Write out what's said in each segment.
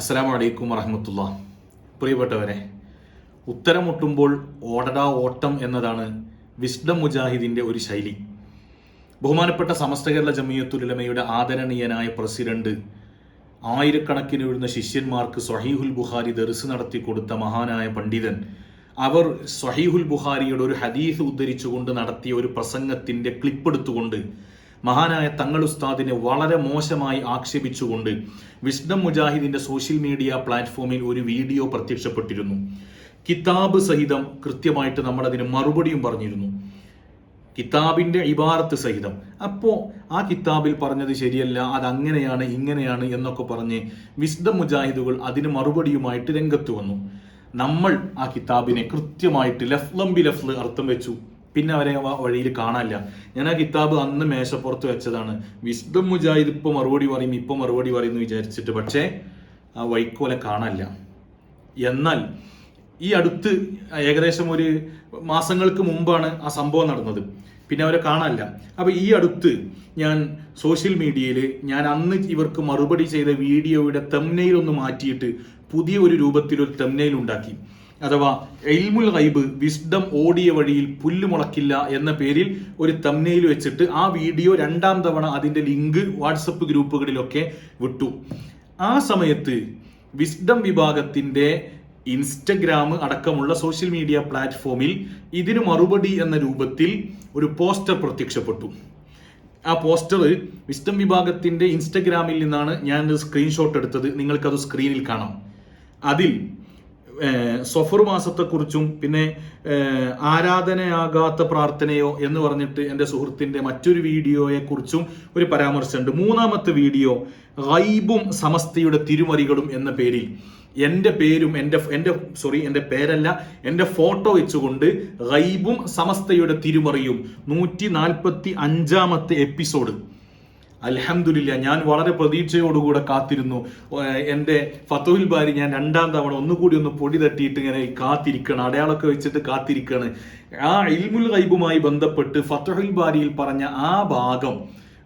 അസ്സലാമു അലൈക്കും വറഹ്മത്തുള്ളാഹി. പ്രിയപ്പെട്ടവരെ, ഉത്തരം മുട്ടുമ്പോൾ ഓടടാ ഓട്ടം എന്നതാണ് വിസ്ഡം മുജാഹിദിന്റെ ഒരു ശൈലി. ബഹുമാനപ്പെട്ട സമസ്ത കേരള ജമിയത്തുൽ ഉലമയുടെ ആദരണീയനായ പ്രസിഡന്റ് ആയിരക്കണക്കിന് വരുന്ന ശിഷ്യന്മാർക്ക് സ്വഹീഹുൽ ബുഖാരി ദർസ് നടത്തി കൊടുത്ത മഹാനായ പണ്ഡിതൻ, അവർ സ്വഹീഹുൽ ബുഖാരിയുടെ ഒരു ഹദീസ് ഉദ്ധരിച്ചുകൊണ്ട് നടത്തിയ ഒരു പ്രസംഗത്തിന്റെ ക്ലിപ്പ് എടുത്തുകൊണ്ട് മഹാനായ തങ്ങൾ ഉസ്താദിനെ വളരെ മോശമായി ആക്ഷേപിച്ചുകൊണ്ട് വിസ്ഡം മുജാഹിദിന്റെ സോഷ്യൽ മീഡിയ പ്ലാറ്റ്ഫോമിൽ ഒരു വീഡിയോ പ്രത്യക്ഷപ്പെട്ടിരുന്നു. കിതാബ് സഹിതം കൃത്യമായിട്ട് നമ്മളതിന് മറുപടിയും പറഞ്ഞിരുന്നു, കിതാബിന്റെ ഇബാറത്ത് സഹിതം. അപ്പോൾ ആ കിതാബിൽ പറഞ്ഞത് ശരിയല്ല, അതങ്ങനെയാണ് ഇങ്ങനെയാണ് എന്നൊക്കെ പറഞ്ഞ് വിസ്ഡം മുജാഹിദുകൾ അതിന് മറുപടിയുമായിട്ട് രംഗത്ത് വന്നു. നമ്മൾ ആ കിതാബിനെ കൃത്യമായിട്ട് ലഫ്ലംബി ലഫ്ല് അർത്ഥം വെച്ചു. പിന്നെ അവരെ വഴിയിൽ കാണാനില്ല. ഞാൻ ആ കിതാബ് അന്ന് മേശപ്പുറത്ത് വെച്ചതാണ്. വിസ്ഡം മുജാഹിദ് ഇപ്പോൾ മറുപടി പറയും, ഇപ്പോൾ മറുപടി പറയും എന്ന് വിചാരിച്ചിട്ട്, പക്ഷേ ആ വൈക്കോലെ കാണാനില്ല. എന്നാൽ ഈ അടുത്ത് ഏകദേശം ഒരു മാസങ്ങൾക്ക് മുമ്പാണ് ആ സംഭവം നടന്നത്. പിന്നെ അവരെ കാണാനില്ല. അപ്പോൾ ഈ അടുത്ത് ഞാൻ സോഷ്യൽ മീഡിയയിൽ ഞാൻ അന്ന് ഇവർക്ക് മറുപടി ചെയ്ത വീഡിയോയുടെ തംനെയിൽ ഒന്ന് മാറ്റിയിട്ട് പുതിയ ഒരു രൂപത്തിൽ ഒരു തംനെയിൽ ഉണ്ടാക്കി. അഥവാ ഇൽമുൽ ഗൈബ് വിസ്ഡം ഓടിയ വഴിയിൽ പുല്ല് മുളക്കില്ല എന്ന പേരിൽ ഒരു തംനെയിൽ വെച്ചിട്ട് ആ വീഡിയോ രണ്ടാം തവണ അതിന്റെ ലിങ്ക് വാട്സപ്പ് ഗ്രൂപ്പുകളിലൊക്കെ വിട്ടു. ആ സമയത്ത് വിസ്ഡം വിഭാഗത്തിന്റെ ഇൻസ്റ്റഗ്രാം അടക്കമുള്ള സോഷ്യൽ മീഡിയ പ്ലാറ്റ്ഫോമിൽ ഇതിന് മറുപടി എന്ന രൂപത്തിൽ ഒരു പോസ്റ്റർ പ്രത്യക്ഷപ്പെട്ടു. ആ പോസ്റ്റർ വിസ്ഡം വിഭാഗത്തിന്റെ ഇൻസ്റ്റഗ്രാമിൽ നിന്നാണ് ഞാൻ സ്ക്രീൻഷോട്ട് എടുത്തത്. നിങ്ങൾക്കത് സ്ക്രീനിൽ കാണാം. അതിൽ സഫർ മാസത്തെക്കുറിച്ചും പിന്നെ ആരാധനയാകാത്ത പ്രാർത്ഥനയോ എന്ന് പറഞ്ഞിട്ട് എൻ്റെ സുഹൃത്തിൻ്റെ മറ്റൊരു വീഡിയോയെ കുറിച്ചും ഒരു പരാമർശമുണ്ട്. മൂന്നാമത്തെ വീഡിയോ ഗൈബും സമസ്തയുടെ തിരുമറികളും എന്ന പേരിൽ എൻ്റെ പേരും എൻ്റെ പേരല്ല, എൻ്റെ ഫോട്ടോ വെച്ചുകൊണ്ട് ഗൈബും സമസ്തയുടെ തിരുമറിയും 145-ാമത്തെ എപ്പിസോഡ്. അൽഹംദുലില്ലാ, ഞാൻ വളരെ പ്രതീക്ഷയോടുകൂടെ കാത്തിരുന്നു. എൻ്റെ ഫതുഹുൽ ബാരി ഞാൻ രണ്ടാം തവണ ഒന്നുകൂടി ഒന്ന് പൊടി തട്ടിയിട്ട് ഇങ്ങനെ കാത്തിരിക്കണം, അടയാളമൊക്കെ വെച്ചിട്ട് കാത്തിരിക്കുകയാണ്. ആ ഇൽമുൽ ഗൈബുമായി ബന്ധപ്പെട്ട് ഫതുഹുൽ ബാരിയിൽ പറഞ്ഞ ആ ഭാഗം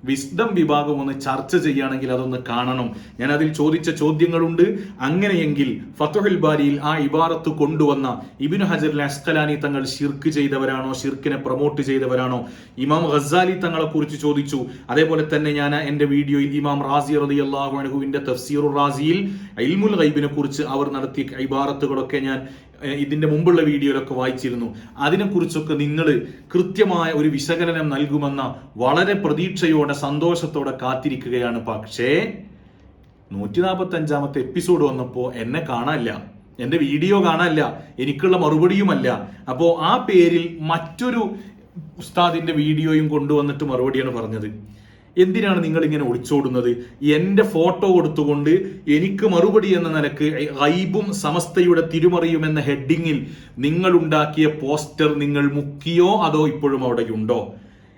വിസ്ഡം വിഭാഗം ഒന്ന് ചർച്ച ചെയ്യുകയാണെങ്കിൽ അതൊന്ന് കാണണം. ഞാൻ അതിൽ ചോദിച്ച ചോദ്യങ്ങളുണ്ട്. അങ്ങനെയെങ്കിൽ ഫതുഹുൽ ബാരിയിൽ ആ ഇബാറത്ത് കൊണ്ടുവന്ന ഇബ്നു ഹജർ അസ്ഖലാനി തങ്ങൾ ശിർക്ക് ചെയ്തവരാണോ, ശിർക്കിനെ പ്രൊമോട്ട് ചെയ്തവരാണോ? ഇമാം ഗസാലി തങ്ങളെ കുറിച്ച് ചോദിച്ചു. അതേപോലെ തന്നെ ഞാൻ എൻ്റെ വീഡിയോയിൽ ഇമാം റാസി റളിയല്ലാഹു അൻഹുവിന്റെ തഫ്സീറുർ റാസിയിൽ ഇൽമുൽ ഗൈബിനെ കുറിച്ച് അവർ നടത്തിയ ഇബാറത്തുകളൊക്കെ ഞാൻ ഇതിന്റെ മുമ്പുള്ള വീഡിയോയിലൊക്കെ വായിച്ചിരുന്നു. അതിനെക്കുറിച്ചൊക്കെ നിങ്ങൾ കൃത്യമായ ഒരു വിശകലനം നൽകുമെന്ന വളരെ പ്രതീക്ഷയോടെ സന്തോഷത്തോടെ കാത്തിരിക്കുകയാണ്. പക്ഷേ 145-ാമത്തെ എപ്പിസോഡ് വന്നപ്പോൾ എന്നെ കാണാനില്ല, എൻ്റെ വീഡിയോ കാണാനില്ല, എനിക്കുള്ള മറുപടിയുമല്ല. അപ്പോൾ ആ പേരിൽ മറ്റൊരു ഉസ്താദിന്റെ വീഡിയോയും കൊണ്ടുവന്നിട്ട് മറുപടിയാണ് പറഞ്ഞത്. എന്തിനാണ് നിങ്ങൾ ഇങ്ങനെ ഒളിച്ചോടുന്നത്? എൻ്റെ ഫോട്ടോ കൊടുത്തുകൊണ്ട് എനിക്ക് മറുപടി എന്ന നിലക്ക് ഗൈബും സമസ്തയുടെ തിരുമറിയും എന്ന ഹെഡിങ്ങിൽ നിങ്ങൾ ഉണ്ടാക്കിയ പോസ്റ്റർ നിങ്ങൾ മുക്കിയോ അതോ ഇപ്പോഴും അവിടെയുണ്ടോ?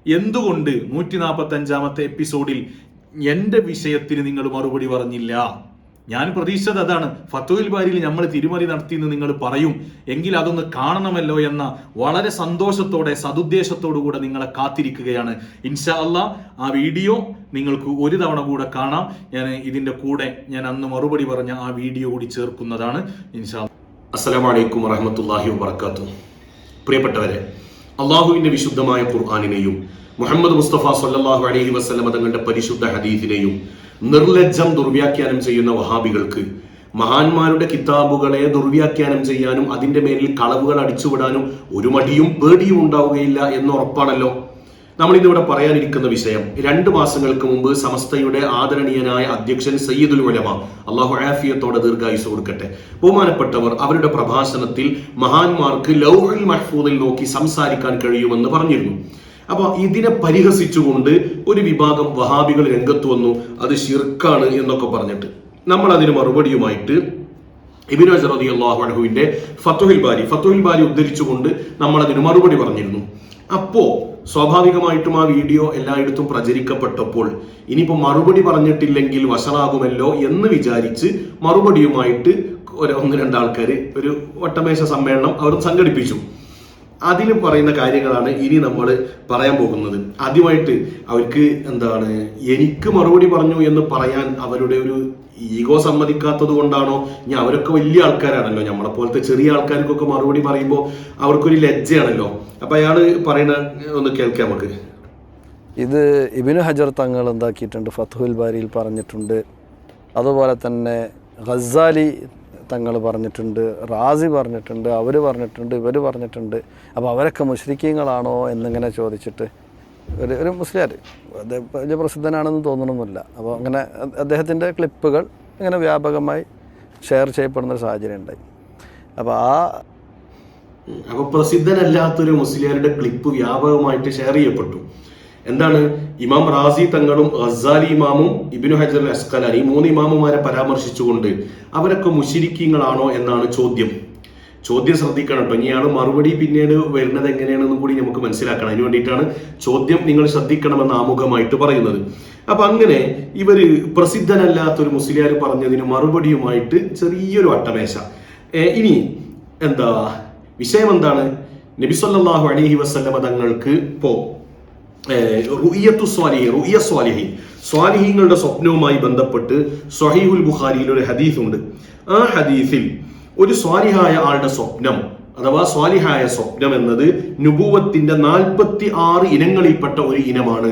എന്തുകൊണ്ട് 145-ാമത്തെ എപ്പിസോഡിൽ എൻ്റെ വിഷയത്തിന് നിങ്ങൾ മറുപടി പറഞ്ഞില്ല? ഞാൻ പ്രതീക്ഷിച്ചത് അതാണ്. ഫതുഹുൽ ബാരിയിൽ നമ്മൾ തിരുമറി നടത്തിയെന്ന് നിങ്ങൾ പറയും എങ്കിൽ അതൊന്ന് കാണണമല്ലോ എന്ന വളരെ സന്തോഷത്തോടെ സതുദ്ദേശത്തോടു കൂടെ നിങ്ങളെ കാത്തിരിക്കുകയാണ്. ഇൻഷാ അല്ലാഹ് ആ വീഡിയോ നിങ്ങൾക്ക് ഒരു തവണ കൂടെ കാണാം. ഞാൻ ഇതിന്റെ കൂടെ ഞാൻ അന്ന് മറുപടി പറഞ്ഞ ആ വീഡിയോ കൂടി ചേർക്കുന്നതാണ് ഇൻഷാ അല്ലാഹ്. അസ്സലാമു അലൈക്കും വറഹ്മത്തുള്ളാഹി വബറകാതുഹു. പ്രിയപ്പെട്ടവരെ, അള്ളാഹുവിന്റെ വിശുദ്ധമായ ഖുർആനിനെയും മുഹമ്മദ് മുസ്തഫ സല്ലല്ലാഹു അലൈഹി വസല്ലം തങ്ങളുടെ പരിശുദ്ധ ഹദീസിനെയും നിർലജ്ജം ദുർവ്യാഖ്യാനം ചെയ്യുന്ന വഹാബികൾക്ക് മഹാന്മാരുടെ കിതാബുകളെ ദുർവ്യാഖ്യാനം ചെയ്യാനും അതിന്റെ മേലിൽ കളവുകൾ അടിച്ചുവിടാനും ഒരു മടിയും പേടിയും ഉണ്ടാവുകയില്ല എന്ന് ഉറപ്പാണല്ലോ. നമ്മൾ ഇന്നിവിടെ പറയാനിരിക്കുന്ന വിഷയം 2 മാസങ്ങൾക്ക് മുമ്പ് സമസ്തയുടെ ആദരണീയനായ അധ്യക്ഷൻ സയ്യിദുൽ ഉലമ, അള്ളാഹു ആഫിയത്തോടെ ദീർഘായുസ് കൊടുക്കട്ടെ, ബഹുമാനപ്പെട്ടവർ അവരുടെ പ്രഭാഷണത്തിൽ മഹാന്മാർക്ക് ലൗഹുൽ മഹ്ഫൂദിൽ നോക്കി സംസാരിക്കാൻ കഴിയുമെന്ന് പറഞ്ഞിരുന്നു. അപ്പൊ ഇതിനെ പരിഹസിച്ചുകൊണ്ട് ഒരു വിഭാഗം വഹാബികൾ രംഗത്ത് വന്നു. അത് ശിർക്കാണ് എന്നൊക്കെ പറഞ്ഞിട്ട് നമ്മൾ അതിന് മറുപടിയുമായിട്ട് ഇബ്നു ഹജർ റളിയല്ലാഹു അൻഹുവിന്റെ ഫതുഹുൽ ബാരി ഉദ്ധരിച്ചുകൊണ്ട് നമ്മൾ അതിന് മറുപടി പറഞ്ഞിരുന്നു. അപ്പോ സ്വാഭാവികമായിട്ടും ആ വീഡിയോ എല്ലായിടത്തും പ്രചരിക്കപ്പെട്ടപ്പോൾ ഇനിയിപ്പോൾ മറുപടി പറഞ്ഞിട്ടില്ലെങ്കിൽ വഷളാകുമല്ലോ എന്ന് വിചാരിച്ച് മറുപടിയുമായിട്ട് 1-2 ആൾക്കാർ ഒരു വട്ടമേശ സമ്മേളനം അവർ സംഘടിപ്പിച്ചു. അതിൽ പറയുന്ന കാര്യങ്ങളാണ് ഇനി നമ്മൾ പറയാൻ പോകുന്നത്. ആദ്യമായിട്ട് അവർക്ക് എന്താണ് എനിക്ക് മറുപടി പറഞ്ഞു എന്ന് പറയാൻ അവരുടെ ഒരു ഈഗോ സമ്മതിക്കാത്തത് കൊണ്ടാണോ, ഇനി അവരൊക്കെ വലിയ ആൾക്കാരാണല്ലോ, നമ്മളെ പോലത്തെ ചെറിയ ആൾക്കാർക്കൊക്കെ മറുപടി പറയുമ്പോൾ അവർക്കൊരു ലജ്ജയാണല്ലോ. അപ്പൊ അയാൾ പറയുന്ന ഒന്ന് കേൾക്കാം നമുക്ക്. ഇത് ഇബ്നു ഹജർ തങ്ങൾ എന്താക്കിയിട്ടുണ്ട്, ഫത്ഹുൽ ബാരിയിൽ പറഞ്ഞിട്ടുണ്ട്. അതുപോലെ തന്നെ ഗസാലി തങ്ങൾ പറഞ്ഞിട്ടുണ്ട്, റാസി പറഞ്ഞിട്ടുണ്ട്, അവർ പറഞ്ഞിട്ടുണ്ട്, ഇവർ പറഞ്ഞിട്ടുണ്ട്. അപ്പോൾ അവരൊക്കെ മുശ്രിക്കീങ്ങളാണോ എന്നിങ്ങനെ ചോദിച്ചിട്ട് ഒരു മുസ്ലിയാർ, അദ്ദേഹം വലിയ പ്രസിദ്ധനാണെന്ന് തോന്നണമെന്നില്ല. അപ്പോൾ അങ്ങനെ അദ്ദേഹത്തിൻ്റെ ക്ലിപ്പുകൾ ഇങ്ങനെ വ്യാപകമായി ഷെയർ ചെയ്യപ്പെടുന്നൊരു സാഹചര്യം ഉണ്ടായി. അപ്പോൾ പ്രസിദ്ധനല്ലാത്തൊരു മുസ്ലിയാരുടെ ക്ലിപ്പ് വ്യാപകമായിട്ട് ഷെയർ ചെയ്യപ്പെട്ടു. എന്താണ്, ഇമാം റാസി തങ്ങളും ഗസാലി ഇമാമും ഇബ്നു ഹജർ അൽ അസ്ഖലാനി 3 ഇമാമുമാരെ പരാമർശിച്ചുകൊണ്ട് അവരൊക്കെ മുശ്രിക്കീങ്ങളാണോ എന്നാണ് ചോദ്യം. ശ്രദ്ധിക്കണം കേട്ടോ. ഇനിയാണ് മറുപടി പിന്നീട് വരുന്നത് എങ്ങനെയാണെന്നും കൂടി നമുക്ക് മനസ്സിലാക്കണം. അതിന് വേണ്ടിയിട്ടാണ് ചോദ്യം നിങ്ങൾ ശ്രദ്ധിക്കണമെന്ന് ആമുഖമായിട്ട് പറയുന്നത്. അപ്പൊ അങ്ങനെ ഇവര് പ്രസിദ്ധനല്ലാത്തൊരു മുസ്ലിയാർ പറഞ്ഞതിന് മറുപടിയുമായിട്ട് ചെറിയൊരു വട്ടമേശ. ഇനി എന്താ വിഷയം എന്താണ്, നബി സല്ലല്ലാഹു അലൈഹി വസല്ലമ തങ്ങൾക്ക് ഇപ്പോ സ്വാലിഹീങ്ങളുടെ സ്വപ്നവുമായി ബന്ധപ്പെട്ട് സ്വഹീഹുൽ ബുഖാരിയിൽ ഒരു ഹദീസ് ഉണ്ട്. ആ ഹദീസിൽ ഒരു സ്വാലിഹായ ആളുടെ സ്വപ്നം അഥവാ സ്വാലിഹായ സ്വപ്നം എന്നത് നുബുവത്തിന്റെ 46 ഇനങ്ങളിൽപ്പെട്ട ഒരു ഇനമാണ്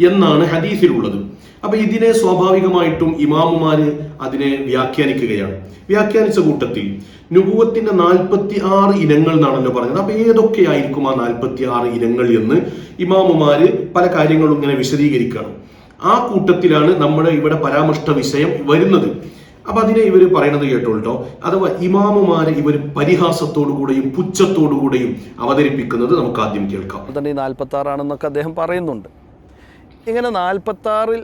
എന്നാണ് ഹദീസിലുള്ളത്. അപ്പൊ ഇതിനെ സ്വാഭാവികമായിട്ടും ഇമാമുമാര് അതിനെ വ്യാഖ്യാനിക്കുകയാണ്. വ്യാഖ്യാനിച്ച കൂട്ടത്തിൽ നുബുവത്തിന്റെ 46 ഇനങ്ങൾ എന്നാണല്ലോ പറഞ്ഞത്. അപ്പൊ ഏതൊക്കെയായിരിക്കും ആ 46 ഇനങ്ങൾ എന്ന് ഇമാമുമാര് പല കാര്യങ്ങളും ഇങ്ങനെ വിശദീകരിക്കണം. ആ കൂട്ടത്തിലാണ് നമ്മുടെ ഇവിടെ പരാമർശ വിഷയം വരുന്നത്. അപ്പൊ അതിനെ ഇവർ പറയുന്നത് കേട്ടോട്ടോ. അഥവാ ഇമാമുമാരെ ഇവർ പരിഹാസത്തോടുകൂടെയും പുച്ഛത്തോടുകൂടെയും അവതരിപ്പിക്കുന്നത് നമുക്ക് ആദ്യം കേൾക്കാം. തന്നെ 46 ആണെന്നൊക്കെ അദ്ദേഹം പറയുന്നുണ്ട്. ഇങ്ങനെ 46-ൽ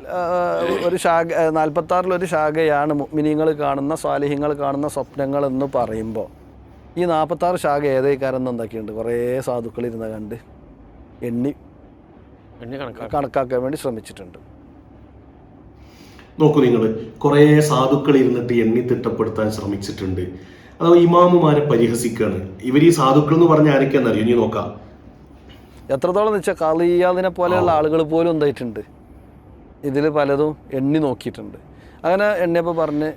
ഒരു ശാഖയാണ് മുഅ്മിനീങ്ങൾ കാണുന്ന, സ്വാലിഹീങ്ങൾ കാണുന്ന സ്വപ്നങ്ങൾ എന്ന് പറയുമ്പോൾ ഈ 46 ശാഖ ഏതേക്കാരെന്ന് എന്തൊക്കെയുണ്ട്, കുറേ സാധുക്കൾ ഇരുന്ന് കണ്ട് എണ്ണി കണക്കാക്കാൻ വേണ്ടി ശ്രമിച്ചിട്ടുണ്ട്. നോക്കൂ നിങ്ങൾ, കുറേ സാധുക്കൾ ഇരുന്നിട്ട് എണ്ണി തിട്ടപ്പെടുത്താൻ ശ്രമിച്ചിട്ടുണ്ട്. അഥവാ ഇമാമുമാരെ പരിഹസിക്കുകയാണ് ഇവർ. ഈ സാധുക്കൾ എന്ന് പറഞ്ഞ ആരൊക്കെയാണെന്നറിയോ? ഇനി നോക്കാം. എത്രത്തോളം എന്ന് വെച്ചാൽ കളിയാതിനെ പോലെയുള്ള ആളുകൾ പോലും എന്തായിട്ടുണ്ട്, ഇതിൽ പലതും എണ്ണി നോക്കിയിട്ടുണ്ട്. അങ്ങനെ എണ്ണിയപ്പോൾ പറഞ്ഞ്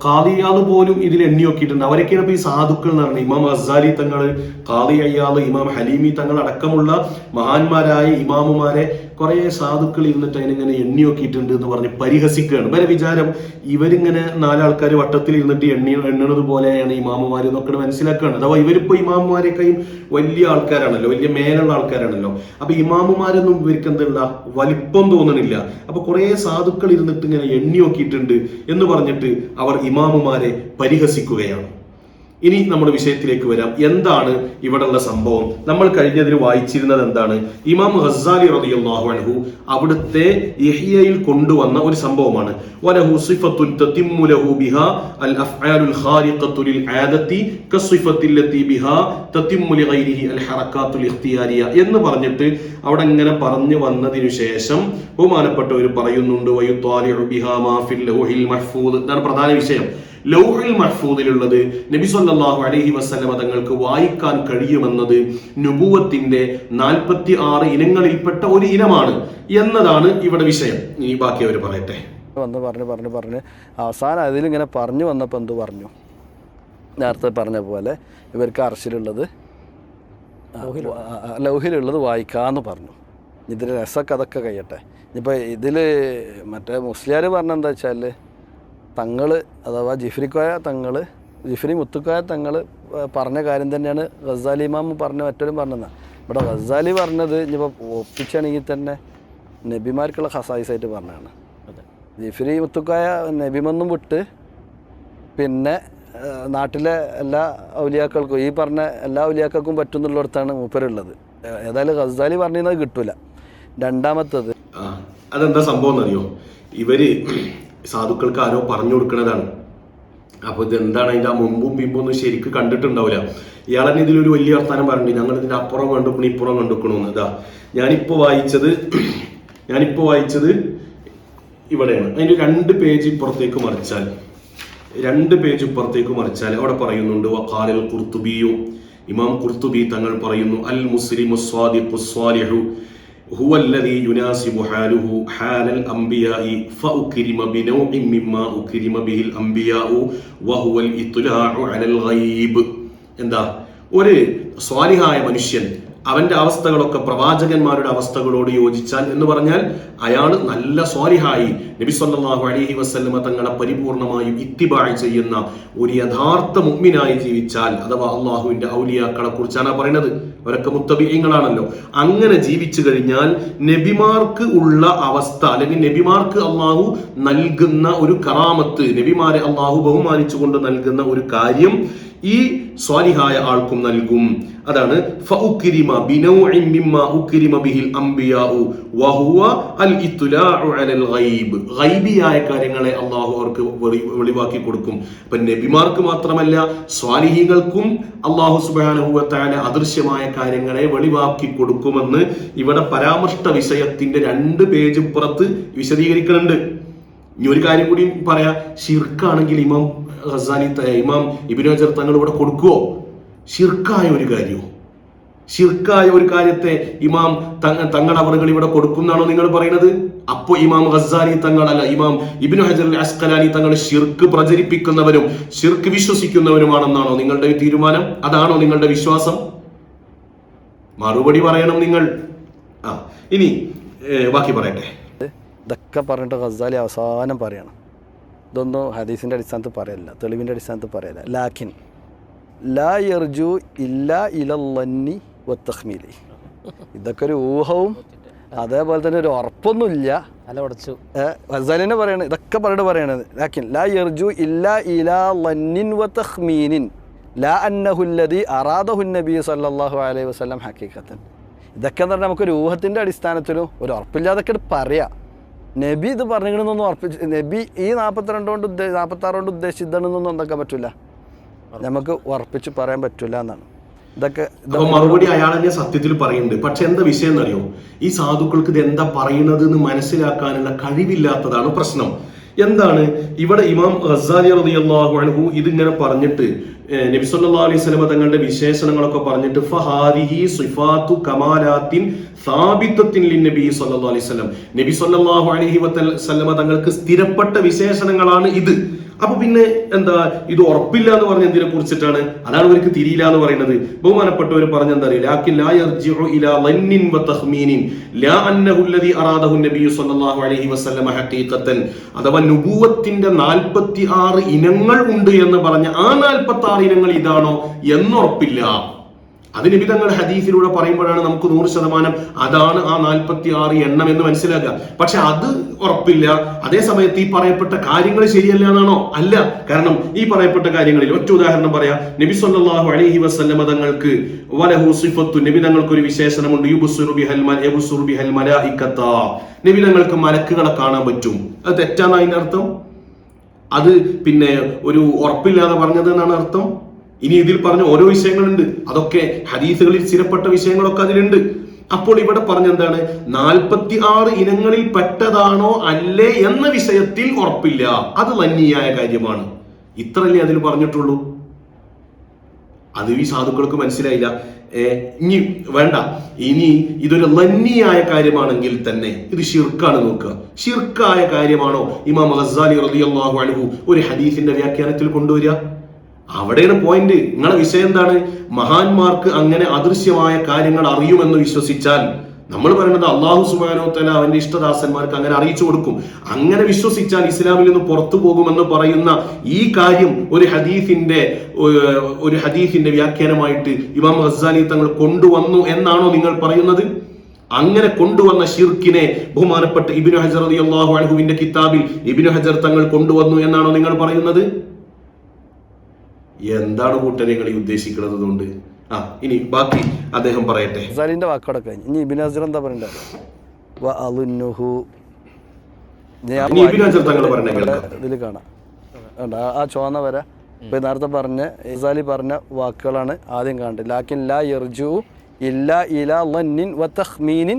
ഖാദിയാദ് പോലും ഇതിൽ എണ്ണി നോക്കിയിട്ടുണ്ട്. അവരൊക്കെയാണ് ഈ സാധുക്കൾ എന്ന് പറഞ്ഞത്. ഇമാം ഗസാലി തങ്ങൾ, ഖാദി അയ്യാദ്, ഇമാം ഹലീമി തങ്ങൾ അടക്കമുള്ള മഹാന്മാരായ ഇമാമുമാരെ കുറെ സാധുക്കൾ ഇരുന്നിട്ട് അതിനിങ്ങനെ എണ്ണി നോക്കിയിട്ടുണ്ട് എന്ന് പറഞ്ഞ് പരിഹസിക്കുകയാണ്. ഇവരെ വിചാരം ഇവരിങ്ങനെ 4 ആൾക്കാർ വട്ടത്തിൽ ഇരുന്നിട്ട് എണ്ണുന്നത് പോലെയാണ് ഇമാമുമാർ എന്നൊക്കെ മനസ്സിലാക്കുകയാണ്. അഥവാ ഇവരിപ്പോ ഇമാമുമാരെക്കായും വലിയ ആൾക്കാരാണല്ലോ, വലിയ മേലുള്ള ആൾക്കാരാണല്ലോ. അപ്പൊ ഇമാമുമാരൊന്നും ഇവർക്ക് എന്തുള്ള വലിപ്പം തോന്നണില്ല. അപ്പൊ കുറെ സാധുക്കൾ ഇരുന്നിട്ട് ഇങ്ങനെ എണ്ണി നോക്കിയിട്ടുണ്ട് എന്ന് പറഞ്ഞിട്ട് അവർ ഇമാമുമാരെ പരിഹസിക്കുകയാണ്. ഇനി നമ്മുടെ വിഷയത്തിലേക്ക് വരാം. എന്താണ് ഇവിടെയുള്ള സംഭവം? നമ്മൾ കഴിഞ്ഞതിൽ വായിച്ചിരുന്നത് എന്താണ്? ഇമാം ഗസാലി റളിയല്ലാഹു അൻഹു അവിടുത്തെ ഇഹ്യയിൽ കൊണ്ടുവന്ന ഒരു സംഭവമാണ്. വലഹു സിഫത്തുൻ തതിമ്മു ലഹു ബിഹാ അൽ അഫ്ആലുൽ ഖാരിഖത്തു ലിൽ ആദത്തി കസിഫത്തി ലത്തി ബിഹാ തതിമ്മു ലിഗൈരിഹി അൽ ഹറകാത്തുൽ ഇഖ്തിയാരിയ എന്ന് പറഞ്ഞിട്ട് അവിടെ ഇങ്ങനെ പറഞ്ഞു വന്നതിനു ശേഷം ബഹുമാനപ്പെട്ടവർ പറയുന്നുണ്ട് വയുത്വാലിഉ ബിഹാ മാ ഫിൽ ലൗഹിൽ മഹ്ഫൂദ്. ഇതാണ് പ്രധാന വിഷയം. ലൗഹുൽ മഹ്ഫൂദിലുള്ളത് നബി സല്ലല്ലാഹു അലൈഹി വസല്ലമ തങ്ങൾക്ക് വായിക്കാൻ കഴിയുമെന്നത് നുബുവത്തിന്റെ 46 ഇനങ്ങളിൽപ്പെട്ട ഒരു ഇനമാണ് എന്നതാണ് ഇവിടെ വിഷയം. ഇനി ബാക്കി അവർ പറയട്ടെ. പറഞ്ഞ് അവസാനം അതിലിങ്ങനെ പറഞ്ഞു വന്നപ്പോൾ എന്ത് പറഞ്ഞു? നേരത്തെ പറഞ്ഞ പോലെ ഇവർക്ക് അർശിലുള്ളത് ലൗഹിലുള്ളത് വായിക്കാമെന്ന് പറഞ്ഞു. ഇതിൽ രസമൊക്കെ അതൊക്കെ കഴിയട്ടെ. ഇനിയിപ്പോൾ ഇതിൽ മറ്റേ മുസ്ലിയാർ പറഞ്ഞെന്താ വെച്ചാൽ തങ്ങൾ അഥവാ ജിഫ്രി മുത്തുക്കോയ തങ്ങൾ പറഞ്ഞ കാര്യം തന്നെയാണ് ഗസാലി ഇമാം പറഞ്ഞ മറ്റൊരും പറഞ്ഞത്. ഇവിടെ ഗസാലി പറഞ്ഞത് ഇനിയിപ്പോൾ ഒപ്പിച്ചാണെങ്കിൽ തന്നെ നബിമാർക്കുള്ള ഖസായിസായിട്ട് പറഞ്ഞതാണ്. ജിഫ്രി മുത്തുക്കോയ നബിമൊന്നും വിട്ട് പിന്നെ നാട്ടിലെ എല്ലാ ഔലിയാക്കൾക്കും ഈ പറഞ്ഞ എല്ലാ ഔലിയാക്കൾക്കും പറ്റുന്നുള്ളിടത്താണ് മൂപ്പരുള്ളത്. ഏതായാലും ഗസാലി പറഞ്ഞത് കിട്ടൂല. രണ്ടാമത്തത് അതെന്താ സംഭവം എന്നറിയോ? ഇവര് സാധുക്കൾക്ക് ആരോ പറഞ്ഞു കൊടുക്കുന്നതാണ്. അപ്പൊ ഇതെന്താണ് അതിന്റെ മുമ്പും പിമ്പും ഒന്നും ശരിക്കും കണ്ടിട്ടുണ്ടാവില്ല. ഇയാൾ തന്നെ ഇതിലൊരു വലിയ വർത്താനം പറഞ്ഞിട്ടുണ്ട്, ഞങ്ങൾ ഇതിന്റെ അപ്പുറം കണ്ടുക്കണു ഇപ്പുറം കണ്ടുക്കണമെന്ന്. ഇതാ ഞാനിപ്പോ വായിച്ചത് ഇവിടെയാണ്. അതിന്റെ 2 പേജ് ഇപ്പുറത്തേക്ക് മറിച്ചാൽ അവിടെ പറയുന്നുണ്ട് വഖാലൽ ഖുർത്തുബിയു, ഇമാം ഖുർത്തുബി തങ്ങൾ പറയുന്നു, അൽ മുസ്ലിമു സ്വാദിഖു സ്വാലിഹു هو الذي يناسب حاله حال الأنبياء فأكرم بنوع مما أكرم به الأنبياء وهو الإطلاع على الغيب. എന്താ, ഒരു സ്വാലിഹായ മനുഷ്യൻ അവന്റെ അവസ്ഥകളൊക്കെ പ്രവാചകന്മാരുടെ അവസ്ഥകളോട് യോജിച്ചാൽ എന്ന് പറഞ്ഞാൽ അയാൾ നല്ല സ്വാലിഹായി നബി സല്ലല്ലാഹു അലൈഹി വസല്ലമ തങ്ങളെ പരിപൂർണമായും ഇത്തിബാഅ് ചെയ്യുന്ന ഒരു യഥാർത്ഥ മുഅ്മിനായി ജീവിച്ചാൽ, അഥവാ അള്ളാഹുവിന്റെ ഔലിയാക്കളെ കുറിച്ചാണ് പറയുന്നത്, അവരൊക്കെ മുത്തബിഈങ്ങളാണല്ലോ. അങ്ങനെ ജീവിച്ചു കഴിഞ്ഞാൽ നബിമാർക്ക് ഉള്ള അവസ്ഥ, അല്ലെങ്കിൽ നബിമാർക്ക് അള്ളാഹു നൽകുന്ന ഒരു കറാമത്ത്, നബിമാരെ അള്ളാഹു ബഹുമാനിച്ചുകൊണ്ട് നൽകുന്ന ഒരു കാര്യം ഈ സ്വാലിഹായ ആൾക്കും നൽകും. അതാണ് ഫഉക്രിമ ബിനൗഇൻ മിമ്മാ ഉക്രിമ ബിഹിൽ അംബിയാഉ വഹുവ അൽ ഇത്ലാഉ അലൽ ഗൈബ്. ഗൈബിയായ കാര്യങ്ങളെ അല്ലാഹു അവർക്ക് വെളിവാക്കി കൊടുക്കും. അപ്പോൾ നബിമാർക്ക് മാത്രമല്ല സ്വാലിഹീങ്ങൾക്കും അല്ലാഹു സുബ്ഹാനഹു വ തആല അദൃശ്യമായ കാര്യങ്ങളെ വെളിവാക്കി കൊടുക്കുമെന്ന് ഇവിടെ പരാമർശ വിഷയത്തിന്റെ 2 പേജ് പുറത്ത് വിശദീകരിക്കുന്നുണ്ട്. ഇനി ഒരു കാര്യം കൂടി പറയാ, ഷിർക്കാണെങ്കിൽ ഇമാം ഗസാലി ഇമാം ഇബ്നു ഹജർ തങ്ങൾ ഇവിടെ കൊടുക്കുവോ? ഷിർക്കായ ഒരു കാര്യമോ? ഷിർക്കായ ഒരു കാര്യത്തെ ഇമാം തങ്ങൾ അവറുകൾ ഇവിടെ കൊടുക്കുന്നാണോ നിങ്ങൾ പറയുന്നത്? അപ്പോ ഇമാം ഗസാലി തങ്ങൾ അല്ല, ഇമാം ഇബ്നു ഹജർ അസ്ഖലാനി തങ്ങൾ ഷിർക്ക് പ്രചരിപ്പിക്കുന്നവരും ഷിർക്ക് വിശ്വസിക്കുന്നവരുമാണെന്നാണോ നിങ്ങളുടെ തീരുമാനം? അതാണോ നിങ്ങളുടെ വിശ്വാസം? മറുപടി പറയണം നിങ്ങൾ. ഇനി ബാക്കി പറയട്ടെ. ഇതൊക്കെ പറഞ്ഞിട്ട് ഗസാലി അവസാനം പറയണം, ഇതൊന്നും ഹദീസിൻ്റെ അടിസ്ഥാനത്തിൽ പറയല്ല, തെളിവിൻ്റെ അടിസ്ഥാനത്തിൽ പറയല്ല. ലാക്കിൻ ലാ യർജു ഇല്ലാ ഇലല്ലന്നി വത്തഖ്മീലി. ഇതൊക്കെ ഒരു ഊഹവും അതേപോലെ തന്നെ ഒരു ഉറപ്പൊന്നുമില്ല. ഗസാലിനെ പറയണത്, ഇതൊക്കെ പറഞ്ഞിട്ട് പറയണത് ലാക്കിൻ ലാ യർജു ഇല്ലാ ഇലാ ലന്നിൻ വതഖ്മീനിൻ ലാ അന്നഹുല്ലദി അറാദഹു നബി സല്ലല്ലാഹു അലൈഹി വസല്ലം ഹഖീഖത്തൻ. ഇതൊക്കെ എന്ന് പറഞ്ഞാൽ നമുക്കൊരു ഊഹത്തിൻ്റെ അടിസ്ഥാനത്തിലും ഒരു ഉറപ്പില്ലാതൊക്കെ പറയാം. നബി ഇത് പറഞ്ഞിരുന്നൊന്നും ഉറപ്പിച്ച്, നബി ഈ 42 കൊണ്ട് 46 കൊണ്ട് ഉദ്ദേശിച്ചതെന്നൊന്നും എന്താക്കാൻ പറ്റില്ല, നമുക്ക് ഉറപ്പിച്ച് പറയാൻ പറ്റില്ല എന്നാണ്. ഇതൊക്കെ മറുപടി അയാൾ തന്നെ സത്യത്തിൽ പറയുന്നുണ്ട്. പക്ഷെ എന്താ വിഷയം എന്നറിയോ, ഈ സാധുക്കൾക്ക് ഇത് എന്താ പറയുന്നത് എന്ന് മനസ്സിലാക്കാനുള്ള കഴിവില്ലാത്തതാണ് പ്രശ്നം. എന്താണ് ഇവിടെ ഇമാം ഗസാലി റളിയല്ലാഹു അൻഹു ഇതിങ്ങനെ പറഞ്ഞിട്ട് നബി സല്ലല്ലാഹു അലൈഹി വസല്ലം തങ്ങളുടെ വിശേഷണങ്ങളൊക്കെ പറഞ്ഞിട്ട് ഫഹാദിഹി സിഫാത്തു കമാലാത്തിൻ സാബിത്തത്തിൻ ലിന്നബി സല്ലല്ലാഹു അലൈഹി വസല്ലം, നബി സല്ലല്ലാഹു അലൈഹി വസല്ലം തങ്ങൾക്ക് സ്ഥിരപ്പെട്ട വിശേഷണങ്ങളാണ് ഇത്. അപ്പൊ പിന്നെ എന്താ ഇത് ഉറപ്പില്ല എന്ന് പറഞ്ഞ എന്തിനെ കുറിച്ചിട്ടാണ്? അതാണ് ഇവർക്ക് തിരിയില്ല എന്ന് പറയുന്നത്. ബഹുമാനപ്പെട്ടവർ പറഞ്ഞെന്താ അറിയില്ല, ലാകിൻ ലാ യർജിഉ ഇലാ ലന്നിൻ വതഖ്മീനിൻ ലാ അന്നഹു അല്ലദി അറാദഹു നബി സല്ലല്ലാഹു അലൈഹി വസല്ലം ഹഖീഖത്തൻ. അഥവാ നുബുവത്തിന്റെ 46 ഇനങ്ങൾ ഉണ്ട് എന്ന് പറഞ്ഞ ആ 46 ഇനങ്ങൾ ഇതാണോ എന്നുറപ്പില്ല. അത് നബി തങ്ങൾ ഹദീസിലൂടെ പറയുമ്പോഴാണ് നമുക്ക് 100% അതാണ് ആ 46 എണ്ണം എന്ന് മനസ്സിലാക്കുക. പക്ഷെ അത് ഉറപ്പില്ല. അതേ സമയത്ത് ഈ പറയപ്പെട്ട കാര്യങ്ങൾ ശരിയല്ല എന്നാണോ? അല്ല. കാരണം ഈ പറയപ്പെട്ട കാര്യങ്ങളിൽ ഒറ്റ ഉദാഹരണം പറയാം. നബി സല്ലല്ലാഹു അലൈഹി വസല്ലം തങ്ങൾക്ക് വലഹു സിഫത്തു, നബി തങ്ങൾക്ക് ഒരു വിശേഷണമുണ്ട്, യുബ്സിറു ബിഹൽ മലായികത, നബി തങ്ങൾക്ക് മലക്കുകളെ കാണാൻ പറ്റും. അത് തെറ്റാണ് അതിന്റെ അർത്ഥം? അത് പിന്നെ ഒരു ഉറപ്പില്ലാതെ പറഞ്ഞത് എന്നാണ് അർത്ഥം? ഇനി ഇതിൽ പറഞ്ഞ ഓരോ വിഷയങ്ങളുണ്ട്, അതൊക്കെ ഹദീസുകളിൽ സ്ഥിരപ്പെട്ട വിഷയങ്ങളൊക്കെ അതിലുണ്ട്. അപ്പോൾ ഇവിടെ പറഞ്ഞെന്താണ്, 46 ഇനങ്ങളിൽ പെട്ടതാണോ അല്ലേ എന്ന വിഷയത്തിൽ ഉറപ്പില്ല, അത് ലന്നിയായ കാര്യമാണ്. ഇത്രല്ലേ അതിൽ പറഞ്ഞിട്ടുള്ളൂ. അത് ഈ സാധുക്കൾക്ക് മനസ്സിലായില്ല. ഇനി വേണ്ട, ഇനി ഇതൊരു ലന്നിയായ കാര്യമാണെങ്കിൽ തന്നെ ഇത് ഷിർക്കാണ്. നോക്കുക, ഷിർക്കായ കാര്യമാണോ ഇമാം ഗസാലി റളിയല്ലാഹു അൻഹു ഒരു ഹദീസിന്റെ വ്യാഖ്യാനത്തിൽ കൊണ്ടുവരിക? അവിടെയാണ് പോയിന്റ്. നിങ്ങളെ വിഷയം എന്താണ്? മഹാന്മാർക്ക് അങ്ങനെ അദൃശ്യമായ കാര്യങ്ങൾ അറിയുമെന്ന് വിശ്വസിച്ചാൽ, നമ്മൾ പറയുന്നത് അല്ലാഹു സുബ്ഹാനഹു വ തആല അവന്റെ ഇഷ്ടദാസന്മാർക്ക് അങ്ങനെ അറിയിച്ചു കൊടുക്കും. അങ്ങനെ വിശ്വസിച്ചാൽ ഇസ്ലാമിൽ നിന്ന് പുറത്തു പോകുമെന്ന് പറയുന്ന ഈ കാര്യം ഒരു ഹദീസിന്റെ വ്യാഖ്യാനമായിട്ട് ഇമാം ഗസാലി തങ്ങൾ കൊണ്ടുവന്നു എന്നാണോ നിങ്ങൾ പറയുന്നത്? അങ്ങനെ കൊണ്ടുവന്ന ഷിർക്കിനെ ബഹുമാനപ്പെട്ട ഇബ്നു ഹജർ റളിയല്ലാഹു അൻഹുവിന്റെ കിതാബിൽ ഇബ്നു ഹജർ തങ്ങൾ കൊണ്ടുവന്നു എന്നാണോ നിങ്ങൾ പറയുന്നത്? എന്താണ് കൂട്ടരങ്ങൾ ഈ ഉദ്ദേശിക്കുന്നത്? കൊണ്ട് ഇനി ബാക്കി അദ്ദേഹം പറയട്ടെ. ഗസാലിന്റെ വാക്കോടെ കഴിഞ്ഞു. ഇനി ഇബ്നു ഹജർ എന്താ പറയണ്ടത്? ഇതിൽ കാണാം, ആ ചുവന്ന വര ഇപ്പൊ നേരത്തെ പറഞ്ഞ ഗസാലി പറഞ്ഞ വാക്കുകളാണ് ആദ്യം കാണേണ്ടത്. ലാക്കിൻ ലാ യർജു ഇല്ലാ ഇലാ ലന്നിൻ വതഖ്മീനിൻ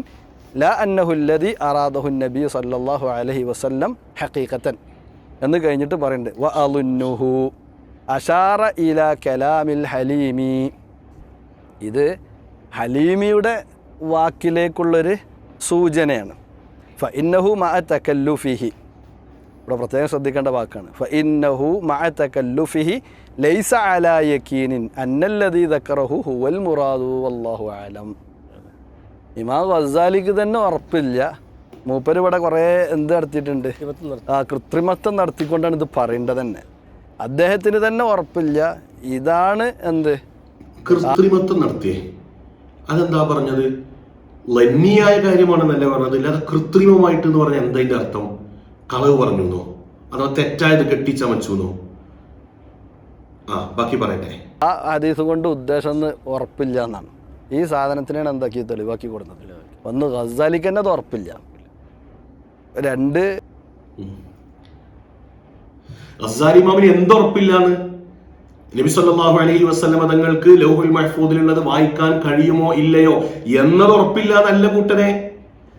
ലാ അന്നഹു അല്ലദി അറാദഹു നബി സല്ലല്ലാഹു അലൈഹി വസല്ലം ഹഖീഖത്തൻ എന്ന് കഴിഞ്ഞിട്ട് പറയുന്നുണ്ട് വഅളുന്നുഹു അഷാറ ഇലാ കലാമിൽ ഹലീമി. ഇത് ഹലീമിയുടെ വാക്കിലേക്കുള്ളൊരു സൂചനയാണ്. ഫ ഇന്നഹു മഅ തകല്ലുഫിഹി, ഇവിടെ പ്രത്യേകം ശ്രദ്ധിക്കേണ്ട വാക്കാണ്. ഫ ഇന്നഹു മഅ തകല്ലുഫിഹി ലൈസ അലാ യഖീനിൻ അന്നല്ലദീ ദക്കറഹു ഹുവൽ മുറാദു വല്ലാഹു അലം. ഇമാം ഗസാലിക്ക് തന്നെ ഉറപ്പില്ല. മൂപ്പര് ഇവിടെ കുറേ എന്ത് നടത്തിയിട്ടുണ്ട്, കൃത്രിമത്വം നടത്തിക്കൊണ്ടാണ് ഇത് പറയേണ്ടത് തന്നെ. അദ്ദേഹത്തിന് തന്നെ ഉറപ്പില്ല ഇതാണ് എന്ത് കൃത്രിമത്വം നടത്തിയേ. അതെന്താ പറഞ്ഞത്? ലന്നിയായ കാര്യമാണെന്നല്ല പറഞ്ഞത്, അല്ലാതെ കൃത്രിമമായിട്ട് എന്ന് പറഞ്ഞാൽ എന്താ അതിന്റെ അർത്ഥം? കളവ് പറഞ്ഞു എന്നോ, അഥവാ തെറ്റായത് കെട്ടിച്ചമച്ചു എന്നോ? ബാക്കി പറയട്ടെ. ആ ഹദീസ് കൊണ്ട് ഉദ്ദേശം എന്ന് ഉറപ്പില്ല എന്നാണ്. ഈ സാധനത്തിനാണ് എന്താക്കി തെളിവാക്കി കൊടുക്കുന്നത്. ഒന്ന് ഗസാലിക്ക് തന്നെ അത് ഉറപ്പില്ല. രണ്ട് ഗസാലി ഇമാമിന് എന്തുറപ്പില്ലാന്ന്? നബി സല്ലല്ലാഹു അലൈഹി വസല്ലമ തങ്ങൾക്ക് ലൗഹുൽ മഹ്ഫൂദിലുള്ളത് വായിക്കാൻ കഴിയുമോ ഇല്ലയോ എന്നത് ഉറപ്പില്ലാന്നല്ല കൂട്ടരെ.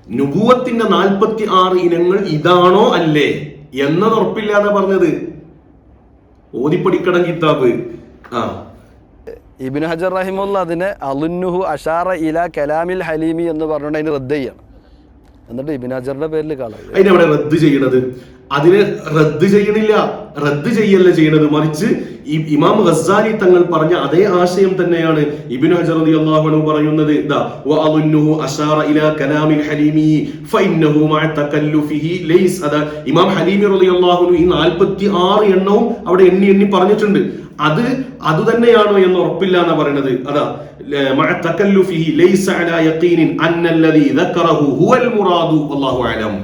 നുബുവത്തിന്റെ 46 ഇനങ്ങൾ ഇതാണോ അല്ലേ എന്നത് ഉറപ്പില്ലാന്നാ പറഞ്ഞത്. ഓതിപ്പടിക്കണം കിതാബ്. ഇബ്നു ഹജർ റഹിമുള്ള അതിനെ അലുന്നുഹു അഷാറ ഇല കലാമിൽ ഹലീമി എന്ന് പറഞ്ഞുകൊണ്ട് അതിന് റദ്ദ് ചെയ്യണം. എന്നിട്ട് ഇബ്നു ഹജറിന്റെ പേരിൽ കളവ്. അതിനവിടെ റദ്ദ് ചെയ്യണത്, അതിന് റദ്ദ് ചെയ്യണില്ല, റദ്ദ് ചെയ്യല്ല ചെയ്യണത്. മറിച്ച് ഇമാം ഗസാലി തങ്ങൾ പറഞ്ഞ അതേ ആശയം തന്നെയാണ് ഇബ്നു ഹജർ റളിയല്ലാഹു അൻഹു പറയുന്നത്. വഅളുന്നുഹു അശാറ ഇലാ കലാമിൽ ഹലീമി ഫഇന്നഹു മഅ തകല്ലുഫിഹി ലൈസ്. ഇമാം ഹലീമി റളിയല്ലാഹു അൻഹു ഈ 46 എണ്ണവും അവിടെ എണ്ണി പറഞ്ഞിട്ടുണ്ട്. അത് തന്നെയാണോ എന്ന് ഉറപ്പില്ല എന്നാ പറയുന്നത്. അതാ മഅ തകല്ലുഫിഹി ലൈസ അലാ യഖീനിൻ അന്നല്ലദീ ദക്കറഹു ഹുവൽ മുറാദു വല്ലാഹു അലം.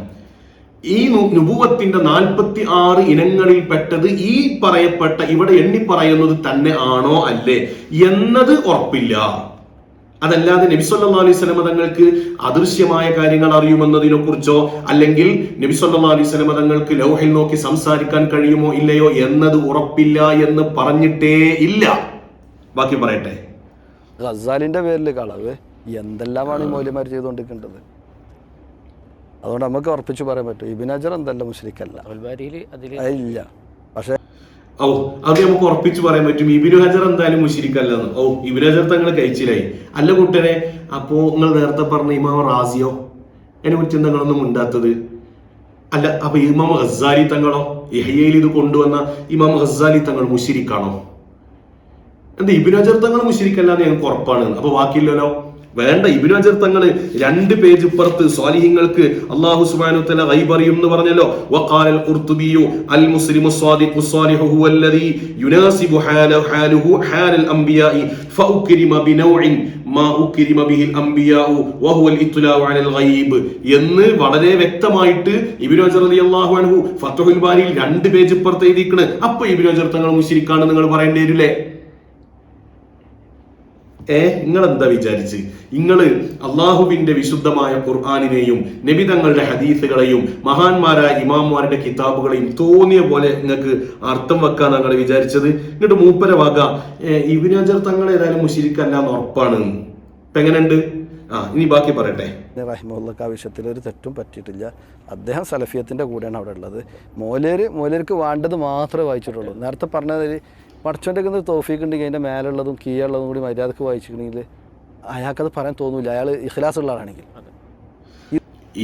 ഈ നുബുവത്തിന്റെ 46 ഇനങ്ങളിൽ പെട്ടത് ഈ പറയപ്പെട്ട ഇവിടെ എണ്ണി പറയുന്നത് തന്നെ ആണോ അല്ലേ എന്നത് ഉറപ്പില്ല. അതല്ലാതെ നബി സല്ലല്ലാഹു അലൈഹി വസല്ലം തങ്ങൾക്ക് അദൃശ്യമായ കാര്യങ്ങൾ അറിയുമെന്നതിനെ കുറിച്ചോ അല്ലെങ്കിൽ നബി സല്ലല്ലാഹു അലൈഹി വസല്ലം തങ്ങൾക്ക് ലൗഹിൽ നോക്കി സംസാരിക്കാൻ കഴിയുമോ ഇല്ലയോ എന്നത് ഉറപ്പില്ല എന്ന് പറഞ്ഞിട്ടേ ഇല്ല. ബാക്കി പറയട്ടെ. ഗസാലിന്റെ പേരിൽ കളവ് എന്തെല്ലാമാണ് ഈ മൗലവിമാർ ചെയ്തുകൊണ്ടിരിക്കേണ്ടത്. അതുകൊണ്ട് നമുക്ക് ഉറപ്പിച്ച് പറയാൻ പറ്റും ഇബ്നു ഹജർ എന്തെല്ലാം മുശ്രിക്കല്ല ഇല്ല. പക്ഷെ അത് നമുക്ക് ഉറപ്പിച്ച് പറയാൻ പറ്റും ഇബ്നു ഹജർ എന്തായാലും മുശ്രിക്കല്ലെന്ന്. ഇബ്നു ഹജർ തങ്ങൾ കഴിച്ചിലായി. അല്ല കൂട്ടരെ, അപ്പോ നിങ്ങൾ നേരത്തെ പറഞ്ഞ ഇമാം റാസിയോ അതിനെ കുറിച്ച് നിങ്ങളൊന്നും ഉണ്ടാത്തത് അല്ല. അപ്പൊ ഇമാം ഗസാലി തങ്ങളോ, ഇഹ്യയിൽ ഇത് കൊണ്ടുവന്ന ഇമാം ഗസാലി തങ്ങൾ മുശ്രിക്കാണോ? എന്താ ഇബ്നു ഹജർ തങ്ങൾ മുശ്രിക്കല്ലാന്ന് ഞങ്ങൾക്ക് ഉറപ്പാണ്. അപ്പൊ ബാക്കിയില്ലല്ലോ, വേണ്ട. ഇബ്നു ഹജർ തങ്ങള് 2 പേജ് ഇപ്പുറത്ത് സ്വാലിഹീങ്ങൾക്ക് അല്ലാഹു സുബ്ഹാനഹു വ തആല ഗൈബ് അറിയും എന്ന് പറഞ്ഞല്ലോ. വഖാലൽ ഖുർതുബിയു അൽ മുസ്ലിമു സ്വാദിഖു സ്വാലിഹു ഹുവല്ലദീ യുനാസിബു ഹാലുഹു ഹാലൽ അംബിയാഇ ഫഉക്രിമ ബിനൗഇൻ മാ ഉക്രിമ ബിഹിൽ അംബിയാഉ വഹുവൽ ഇത്ലാഉ അലൽ ഗൈബ് എന്ന് വളരെ വ്യക്തമായിട്ട് ഇബ്നു ഹജർ റളിയല്ലാഹു അൻഹു ഫത്ഹുൽ ബാരിയിൽ 2 പേജ് ഇപ്പുറത്ത് എഴുതിയിരിക്കണ്. അപ്പൊ ഇബ്നു ഹജർ തങ്ങൾ മുശ്രിക്കാണ് നിങ്ങൾ പറയേണ്ടി വരില്ലേ? നിങ്ങൾ എന്താ വിചാരിച്ച്? നിങ്ങള് അള്ളാഹുവിന്റെ വിശുദ്ധമായ ഖുർആനിനെയും നബി തങ്ങളുടെ ഹദീസുകളെയും മഹാന്മാരായ ഇമാമുമാരുടെ കിതാബുകളെയും തോന്നിയ പോലെ നിങ്ങൾക്ക് അർത്ഥം വെക്കാൻ നിങ്ങൾ വിചാരിച്ചത്? എന്നിട്ട് മൂപ്പര വക ഇബ്നു ഹജർ തങ്ങൾ ഏതായാലും മുശ്രിക്കല്ല എന്ന് ഉറപ്പാണ്. ഇപ്പൊ എങ്ങനെയുണ്ട്? ഇനി ബാക്കി പറയട്ടെ. റഹിമഹുള്ളക്ക് ആ വിഷയത്തിൽ ഒരു തെറ്റും പറ്റിയിട്ടില്ല. അദ്ദേഹം സലഫിയത്തിന്റെ കൂടെയാണ് അവിടെ ഉള്ളത്. മോലേർക്ക് വേണ്ടത് മാത്രമേ വായിച്ചിട്ടുള്ളൂ. നേരത്തെ പറഞ്ഞത് പഠിച്ചോണ്ടിരിക്കുന്ന തൗഫീഖ് ഉണ്ടെങ്കിൽ അതിൻ്റെ മേലുള്ളതും കീഴുള്ളതും കൂടി മര്യാദക്ക് വായിച്ചിട്ടുണ്ടെങ്കിൽ അയാൾക്കത് പറയാൻ തോന്നൂല, അയാൾ ഇഖ്ലാസ് ഉള്ള ആളാണെങ്കിൽ.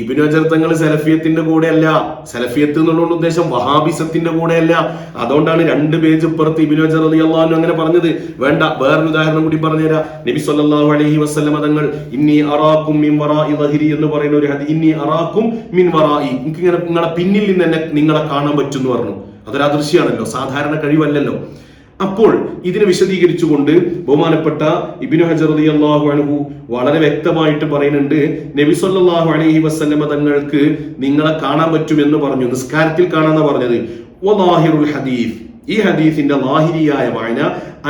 ഇബ്നു ഹജർ തങ്ങൾ സലഫിയത്തിന്റെ കൂടെയല്ല. സലഫിയത്ത് എന്നുള്ള ഉദ്ദേശം വഹാബിസത്തിന്റെ കൂടെയല്ല. അതുകൊണ്ടാണ് 2 പേജ് ഇപ്പുറത്ത് ഇബ്നു ഹജർ റളിയല്ലാഹു അൻഹു അങ്ങനെ പറഞ്ഞത്. വേണ്ട, വേറൊരു ഉദാഹരണം കൂടി പറഞ്ഞുതരാം. നബി സല്ലല്ലാഹു അലൈഹി വസല്ലം തങ്ങൾ ഇന്നി അറാക്കും മിൻ വറാഇ ദഹരി എന്ന് പറയുന്ന ഒരു ഹദീസ്, ഇന്നി അറാക്കും മിൻ വറാഇ, എനിക്ക് ഇങ്ങനെ നിങ്ങളെ പിന്നിൽ നിന്ന് എന്നെ നിങ്ങളെ കാണാൻ പറ്റും എന്ന് പറഞ്ഞു. അതൊരു അദൃശ്യമാണല്ലോ, സാധാരണ കഴിവല്ലല്ലോ. അപ്പോൾ ഇതിനെ വിശദീകരിച്ചുകൊണ്ട് ബഹുമാനപ്പെട്ട ഇബ്നു ഹജർ റളിയല്ലാഹു അൻഹു വളരെ വ്യക്തമായിട്ട് പറയുന്നുണ്ട്, നബി സല്ലല്ലാഹു അലൈഹി വസല്ലമ തങ്ങൾക്ക് നിങ്ങളെ കാണാൻ പറ്റുമെന്ന് പറഞ്ഞു. നിസ്കാരത്തിൽ കാണാന്നാ പറഞ്ഞത്. വലാഹിറുൽ ഹദീസ്, ഈ ഹദീസിന്റെ ലാഹിരിയായ വായന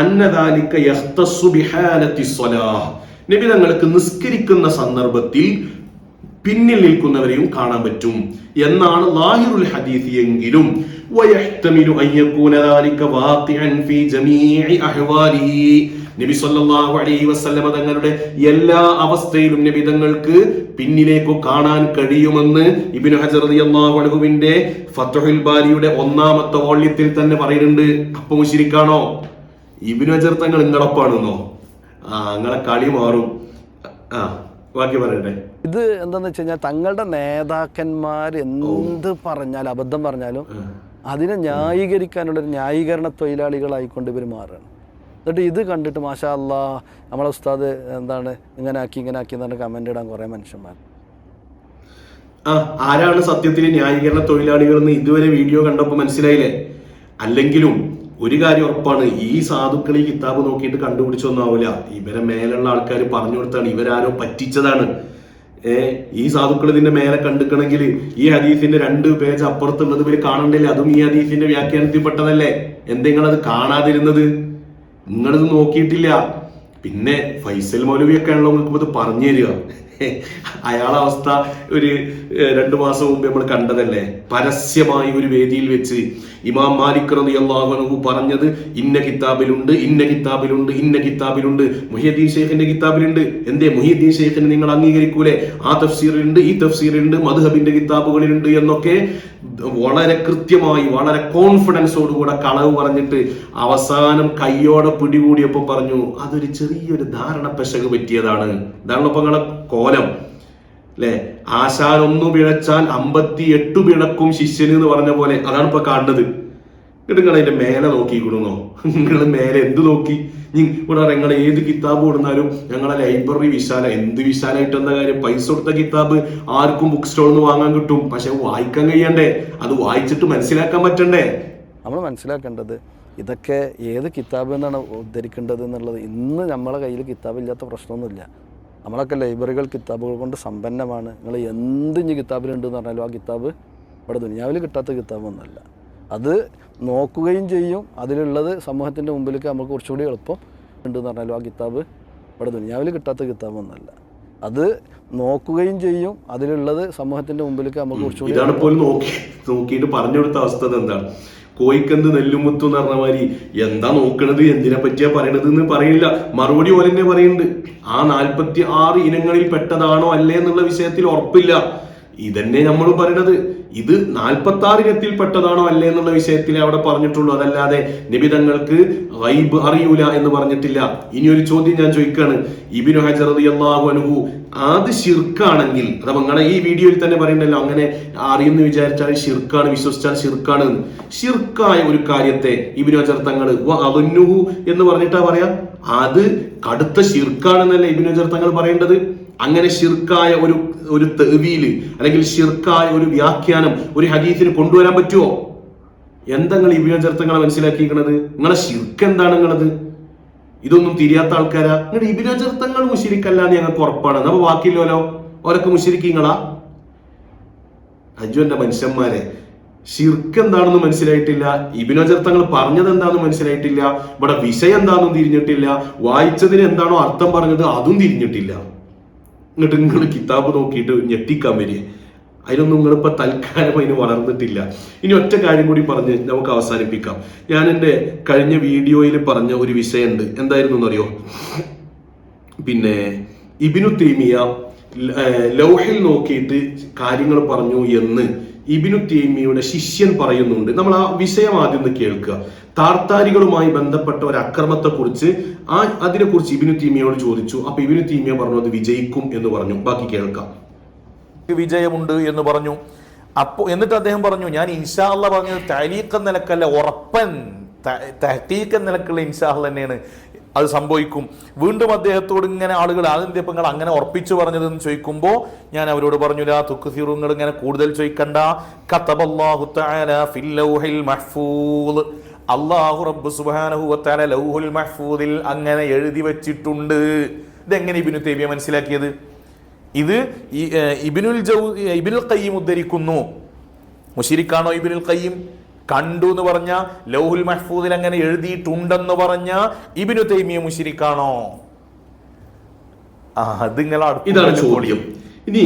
അന്ന ദാലിക യഖ്തസ്സു ബിഹാലത്തി സ്വലാഹ്, നബി തങ്ങൾക്ക് നിസ്കരിക്കുന്ന സന്ദർഭത്തിൽ പിന്നിൽ നിൽക്കുന്നവരെയും കാണാൻ പറ്റും എന്നാണ് ലാഹിറുൽ ഹദീസ്. എങ്കിലും വയഹ്തമിലു അൻ യകൂന ദാലിക വാഖിഅൻ ഫീ ജമീഇ അഹ്വാലിഹി, നബി സല്ലല്ലാഹു അലൈഹി വസല്ലമ തങ്ങളുടെ എല്ലാ അവസ്ഥയിലും നബി തങ്ങൾക്ക് പിന്നിലേക്ക് കാണാൻ കഴിയുമെന്ന് ഇബ്നു ഹജർ റളിയല്ലാഹു അൻഹുവിന്റെ ഫത്ഹുൽ ബാരിയുടെ 1ാമത്തെ വോള്യത്തിൽ തന്നെ പറയുന്നുണ്ട്. അപ്പൊ മുശ്രിക്കാണോ? ഇബ്നു ഹജർ തങ്ങൾ നിങ്ങളൊപ്പാണെന്നോ? നിങ്ങളെ കളി മാറും. ബാക്കി പറയട്ടെ. ഇത് എന്താന്ന് വെച്ച് കഴിഞ്ഞാൽ തങ്ങളുടെ നേതാക്കന്മാർ എന്ത് പറഞ്ഞാലും അബദ്ധം പറഞ്ഞാലും അതിനെ ന്യായീകരിക്കാനുള്ളൊരു ന്യായീകരണ തൊഴിലാളികളായിക്കൊണ്ട് ഇവർ മാറുകയാണ്. എന്നിട്ട് ഇത് കണ്ടിട്ട് മാഷാ അല്ലാ നമ്മളെ ഉസ്താദ് എന്താണ് ഇങ്ങനെ ആക്കി എന്ന് പറഞ്ഞ കമൻ്റ് ഇടാൻ കുറേ മനുഷ്യന്മാർ. ആരാണ് സത്യത്തിൽ ന്യായീകരണ തൊഴിലാളികൾ എന്ന് ഇതുവരെ വീഡിയോ കണ്ടപ്പോൾ മനസ്സിലായില്ലേ? അല്ലെങ്കിലും ഒരു കാര്യം ഉറപ്പാണ്, ഈ സാധുക്കൾ ഈ കിതാബ് നോക്കിയിട്ട് കണ്ടുപിടിച്ചൊന്നും ആവില്ല. ഇവരെ മേലുള്ള ആൾക്കാർ പറഞ്ഞു കൊടുത്താണ്, ഇവരാരോ പറ്റിച്ചതാണ്. ഈ സാധുക്കൾ ഇതിന്റെ മേലെ കണ്ടിക്കണമെങ്കിൽ ഈ ഹദീസിന്റെ 2 പേജ് അപ്പുറത്തുള്ളത് ഇവര് കാണണ്ടില്ല. അതും ഈ ഹദീസിന്റെ വ്യാഖ്യാനത്തിൽപ്പെട്ടതല്ലേ. എന്തെങ്കിലത് കാണാതിരുന്നത്? നിങ്ങളിത് നോക്കിയിട്ടില്ല. പിന്നെ ഫൈസൽ മൗലവിയൊക്കെ ആണല്ലോ നിങ്ങൾക്ക് ഇത് പറഞ്ഞു തരിക. അയാളെ അവസ്ഥ ഒരു 2 മാസം മുമ്പ് നമ്മൾ കണ്ടതല്ലേ. പരസ്യമായി ഒരു വേദിയിൽ വെച്ച് ഇമാം മാലിക് റളിയല്ലാഹു അൻഹു പറഞ്ഞത് ഇന്ന കിതാബിലുണ്ട്, ഇന്ന കിതാബിലുണ്ട്, ഇന്ന കിതാബിലുണ്ട്, മുഹിയുദ്ദീൻ ഷെയ്ഖിന്റെ കിതാബിലുണ്ട്. എന്തേ മുഹിയുദ്ദീൻ ഷെയ്ഖിനെ നിങ്ങൾ അംഗീകരിക്കൂലേ? ആ തഫ്സീറിലുണ്ട്, ഈ തഫ്സീറിലുണ്ട്, മദ്ഹബിന്റെ കിതാബുകളിലുണ്ട് എന്നൊക്കെ വളരെ കൃത്യമായി വളരെ കോൺഫിഡൻസോടുകൂടെ കളവ് പറഞ്ഞിട്ട് അവസാനം കയ്യോടെ പിടികൂടിയപ്പോൾ പറഞ്ഞു അതൊരു ചെറിയൊരു ധാരണ പെശക് പറ്റിയതാണ്. ഇതാണ് ഇപ്പൊ നിങ്ങളെ കോലം അല്ലെ. ആശാൻ 1 പിഴച്ചാൽ 58 പിഴക്കും ശിഷ്യന് എന്ന് പറഞ്ഞ പോലെ അതാണ് ഇപ്പൊ കാണുന്നത്. എന്നിട്ട് നിങ്ങൾ അതിന്റെ മേലെ നോക്കിക്കണോ? നിങ്ങൾ മേലെ എന്ത് നോക്കി? ഇവിടെ നിങ്ങൾ ഏത് കിതാബ് കൊടുത്താലും ഞങ്ങളെ ലൈബ്രറി വിശാല. എന്ത് വിശാലായിട്ട് എന്താ കാര്യം? പൈസ കൊടുത്ത കിതാബ് ആർക്കും ബുക്ക് സ്റ്റോളിൽ നിന്ന് വാങ്ങാൻ കിട്ടും. പക്ഷെ വായിക്കാൻ കഴിയണ്ടേ? അത് വായിച്ചിട്ട് മനസ്സിലാക്കാൻ പറ്റണ്ടേ? നമ്മൾ മനസ്സിലാക്കേണ്ടത് ഇതൊക്കെ ഏത് കിതാബ് എന്നാണ് ഉദ്ധരിക്കേണ്ടത് എന്നുള്ളത്. ഇന്ന് നമ്മളെ കയ്യിൽ കിതാബില്ലാത്ത പ്രശ്നമൊന്നുമില്ല. നമ്മളൊക്കെ ലൈബ്രറികൾ കിതാബുകൾ കൊണ്ട് സമ്പന്നമാണ്. നിങ്ങൾ എന്ത് ഇനി കിതാബിലുണ്ടെന്ന് പറഞ്ഞാലും ആ കിതാബ് ഇവിടെ ദുനിയാവിൽ കിട്ടാത്ത കിതാബൊന്നുമല്ല. അത് നോക്കുകയും ചെയ്യും. അതിലുള്ളത് സമൂഹത്തിൻ്റെ മുമ്പിലേക്ക് നമുക്ക് കുറച്ചുകൂടി എളുപ്പം ഉണ്ടെന്ന് പറഞ്ഞാലും ആ കിതാബ് ഇവിടെ ദുനിയാവിൽ കിട്ടാത്ത കിതാബൊന്നുമല്ല. അത് നോക്കുകയും ചെയ്യും. അതിലുള്ളത് സമൂഹത്തിൻ്റെ മുമ്പിലേക്ക് നമുക്ക് കുറച്ചുകൂടി ഇതാണ് പോലും നോക്കിയിട്ട് പറഞ്ഞു കൊടുത്ത അവസ്ഥ എന്താണ്? കോയിക്കെന്ത് നെല്ലുമുത്തു എന്ന് പറഞ്ഞ മാതിരി എന്താ നോക്കണത്, എന്തിനെ പറ്റിയാ പറയണത് എന്ന് പറയില്ല. മറുപടി പോലെ തന്നെ പറയുന്നുണ്ട്. ആ 46 ഇനങ്ങളിൽ പെട്ടതാണോ അല്ലേ എന്നുള്ള വിഷയത്തിൽ ഉറപ്പില്ല. ഇതന്നെ നമ്മൾ പറയണത്. ഇത് 46 ഇനത്തിൽ പെട്ടതാണോ അല്ലേ എന്നുള്ള വിഷയത്തിൽ അവിടെ പറഞ്ഞിട്ടുള്ളൂ. അതല്ലാതെ നബി തങ്ങൾക്ക് ഗൈബ് അറിയൂല എന്ന് പറഞ്ഞിട്ടില്ല. ഇനി ഒരു ചോദ്യം ഞാൻ ചോദിക്കാണ്. ഇബ്നു ഹജർ റളിയല്ലാഹു അൻഹു അത് ശിർക്കാണെങ്കിൽ, അഥവാ നിങ്ങളെ ഈ വീഡിയോയിൽ തന്നെ പറയണ്ടല്ലോ അങ്ങനെ അറിയുമെന്ന് വിചാരിച്ചാൽ ശിർക്കാണ്, വിശ്വസിച്ചാൽ ശിർക്കാണ്. ശിർക്കായ ഒരു കാര്യത്തെ ഇബ്നു ഹജർ തങ്ങൾ അദുന്നുഹു എന്ന് പറഞ്ഞിട്ടാ പറയാ അത് കടുത്ത ശിർക്കാണെന്നല്ലേ ഇബ്നു ഹജർ തങ്ങൾ പറയേണ്ടത്. അങ്ങനെ ശിർക്കായ ഒരു തഅ്വീല് അല്ലെങ്കിൽ ശിർക്കായ ഒരു വ്യാഖ്യാനം ഒരു ഹദീസിന് കൊണ്ടുവരാൻ പറ്റുമോ? എന്താ നിങ്ങൾ ഇബ്നു ഹജർ തങ്ങളെ മനസ്സിലാക്കിയിരിക്കണത്? നിങ്ങളെ ശിർക്ക് എന്താണ്? നിങ്ങളത് ഇതൊന്നും തിരിയാത്ത ആൾക്കാരാ. നിങ്ങളുടെ ഇബ്നു ഹജർ തങ്ങൾ മുശ്രിക്കല്ലാന്ന് ഞങ്ങൾക്ക് ഉറപ്പാണ്. അപ്പൊ ബാക്കിയില്ലല്ലോ, ഓരൊക്കെ മുശ്രിക്കീങ്ങളാ. അജുവിന്റെ മനുഷ്യന്മാരെ, ശിർക്ക് എന്താണെന്ന് മനസ്സിലായിട്ടില്ല, ഇബ്നു ഹജർ തങ്ങൾ പറഞ്ഞത് എന്താണെന്ന് മനസ്സിലായിട്ടില്ല, ഇവിടെ വിഷയം എന്താണെന്നും തിരിഞ്ഞിട്ടില്ല, വായിച്ചതിന് എന്താണോ അർത്ഥം പറഞ്ഞത് അതും തിരിഞ്ഞിട്ടില്ല. എന്നിട്ട് നിങ്ങൾ കിതാബ് നോക്കിയിട്ട് ഞെട്ടിക്കാൻ വരിക. അതിനൊന്നും നിങ്ങളിപ്പോൾ തൽക്കാലം അതിന് വളർന്നിട്ടില്ല. ഇനി ഒറ്റ കാര്യം കൂടി പറഞ്ഞ് നമുക്ക് അവസാനിപ്പിക്കാം. ഞാൻ എൻ്റെ കഴിഞ്ഞ വീഡിയോയിൽ പറഞ്ഞ ഒരു വിഷയമുണ്ട്. എന്തായിരുന്നു എന്നറിയോ? പിന്നെ ഇബ്നു തൈമിയ ലൗഹിൽ നോക്കിയിട്ട് കാര്യങ്ങൾ പറഞ്ഞു എന്ന് ഇബ്നു തൈമിയയുടെ ശിഷ്യൻ പറയുന്നുണ്ട്. നമ്മൾ ആ വിഷയം ആദ്യം ഒന്ന് കേൾക്കുക. താർത്താരികളുമായി ബന്ധപ്പെട്ട ഒരു അക്രമത്തെക്കുറിച്ച് അതിനെക്കുറിച്ച് ഇബ്നു തൈമിയയോട് ചോദിച്ചു. അപ്പൊ ഇബ്നു തൈമിയ പറഞ്ഞു അത് വിജയിക്കും എന്ന് പറഞ്ഞു. ബാക്കി കേൾക്കാം. വിജയമുണ്ട് എന്ന് പറഞ്ഞു. എന്നിട്ട് അദ്ദേഹം പറഞ്ഞു ഞാൻ ഇൻഷാ അല്ലാഹ് പറഞ്ഞത് തഅലീഖ് എന്ന നിലക്കല്ല, ഉറപ്പൻ തഹ്ഖീഖ് എന്ന നിലക്കുള്ള ഇൻഷാ അല്ലാഹ് തന്നെയാണ് അത് സംഭവിക്കും. വീണ്ടും അദ്ദേഹത്തോട് ഇങ്ങനെ ആളുകൾ അതിന്റെ നിങ്ങൾ അങ്ങനെ ഉറപ്പിച്ചു പറഞ്ഞതെന്ന് ചോദിക്കുമ്പോൾ ഞാൻ അവരോട് പറഞ്ഞു ലാ തുക്സിറു, നിങ്ങൾ ഇങ്ങനെ കൂടുതൽ ചോദിക്കണ്ട. കതബല്ലാഹു തആല ഫിൽ ലൗഹിൽ മഹ്ഫൂദ്, അല്ലാഹു റബ്ബ് സുബ്ഹാനഹു വ തആല ലൗഹുൽ മഹ്ഫൂദിൽ അങ്ങനെ എഴുതി വെച്ചിട്ടുണ്ട്. ഇതെങ്ങനെ ഇബ്നു തൈമിയ മനസ്സിലാക്കിയത്? ഇത് ഇബ്നുൽ ഖയ്യിം ഉദ്ധരിക്കുന്നു. മുശ്രിക്കാണോ ഇബ്നുൽ ഖയ്യിം? കണ്ടു എന്ന് പറഞ്ഞ ലൗഹുൽ മഹ്ഫൂദിൽ അങ്ങനെ എഴുതിയിട്ടുണ്ടെന്ന് പറഞ്ഞ ഇബ്നു തൈമിയ മുശ്രിക്കാണോ? ഇതാണ് ചോദ്യം. ഇനി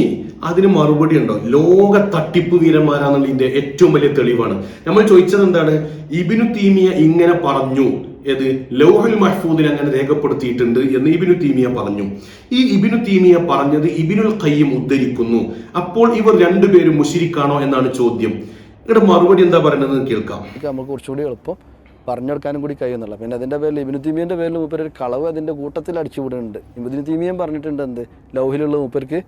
അതിന് മറുപടി ഉണ്ടോ? ലോക തട്ടിപ്പ് വീരന്മാരാണെന്നുള്ളതിന്റെ ഏറ്റവും വലിയ തെളിവാണ്. നമ്മൾ ചോദിച്ചത് എന്താണ്? ഇബ്നു തൈമിയ ഇങ്ങനെ പറഞ്ഞു, ഏത് ലൗഹുൽ മഹ്ഫൂദിൽ അങ്ങനെ രേഖപ്പെടുത്തിയിട്ടുണ്ട് എന്ന് ഇബ്നു തൈമിയ പറഞ്ഞു. ഈ ഇബ്നു തൈമിയ പറഞ്ഞത് ഇബ്നുൽ ഖയ്യിം ഉദ്ധരിക്കുന്നു. അപ്പോൾ ഇവർ രണ്ടുപേരും മുശ്രിക്കാണോ എന്നാണ് ചോദ്യം. ഇവിടെ മറുപടി എന്താ പറയുന്നത് കേൾക്കാം. നമുക്ക് കുറച്ചുകൂടി എളുപ്പം പറഞ്ഞെടുക്കാനും കൂടി കഴിയുന്നില്ല. പിന്നെ അതിൻ്റെ പേരിൽ ഇബ്നു തൈമിയ്യൻ്റെ പേരിൽ മൂപ്പര് ഒരു കളവ് അതിൻ്റെ കൂട്ടത്തിൽ അടിച്ചുവിടുന്നുണ്ട്. ഇബ്നു തൈമിയ്യൻ പറഞ്ഞിട്ടുണ്ട് എന്ത് ലൗഹിലുള്ള മൂപ്പർക്ക്